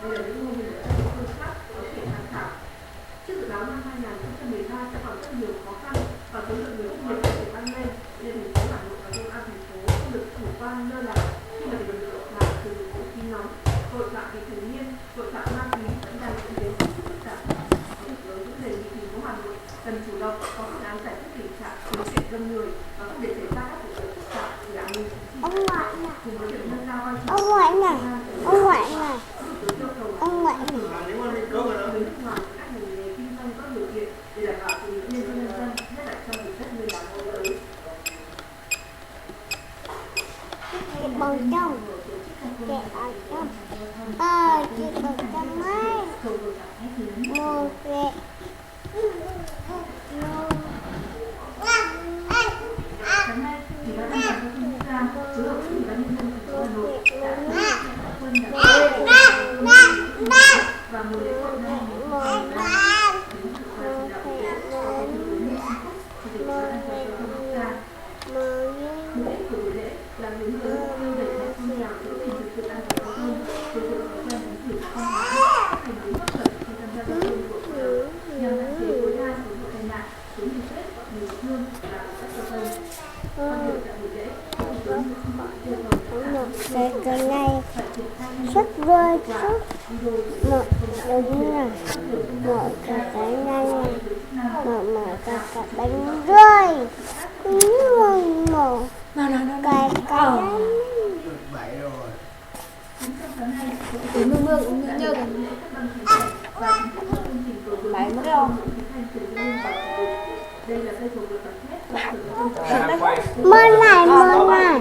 Đây là những mô hình ở các địa phương khác có thể tham khảo. Trước dự báo năm 2013 sẽ còn rất nhiều khó khăn và số lượng người thất nghiệp có thể tăng lên, nên thành phố Hà Nội và công an thành phố không được chủ quan lơ là khi mà lực lượng làm từ vũ khí nóng, tội phạm vị thành niên, tội phạm ma túy vẫn đang diễn biến rất phức tạp. Thủ tướng cũng đề nghị thành phố Hà Nội cần chủ động có phương án giải quyết tình trạng khiếu kiện đông người và không để xảy ra các vụ việc phức tạp về an ninh chính trị. Cùng với việc nâng cao vai trò Ông ngoại này, ông ngoại này, Thủ tướng yêu cầu ông ngoại này. người nước ngoài các ngành nghề kinh doanh có điều kiện để đảm bảo quyền lợi cho nhân dân, nhất là trong dịp Tết Nguyên đán tới. Chị bầu trong, chị ở trong, chị bầu trong ấy, một việc, Sáng nay, Ủy ban An toàn giao thông quốc gia phối hợp với Ủy ban nhân dân thành phố Hà Nội đã tổ chức các quân và mùa lễ hội năm 2023 đến sự và chỉ đạo của Thủ tướng Nguyễn Xuân Phúc, Chủ tịch Ủy ban An toàn giao thông quốc gia. Mục đích của buổi lễ là hướng tới mục tiêu đẩy mạnh phong trào giữ gìn trật tự an toàn giao thông, xây dựng thói quen ứng xử văn hóa, hành vi pháp luật khi tham gia giao thông của cộng đồng, nhằm hạn chế tối đa số vụ tai nạn, số người chết, người bị thương và ủn tắc giao thông. Phát biểu tại buổi lễ, Thủ tướng Nguyễn Xuân Phúc yêu cầu cái này phải triển khai rất rơi chút, một đúng là một cái này này, một cái bánh rơi, một cái mương mương nhớ bảy mất không? đây là cây thuộc về tập thép và mơ này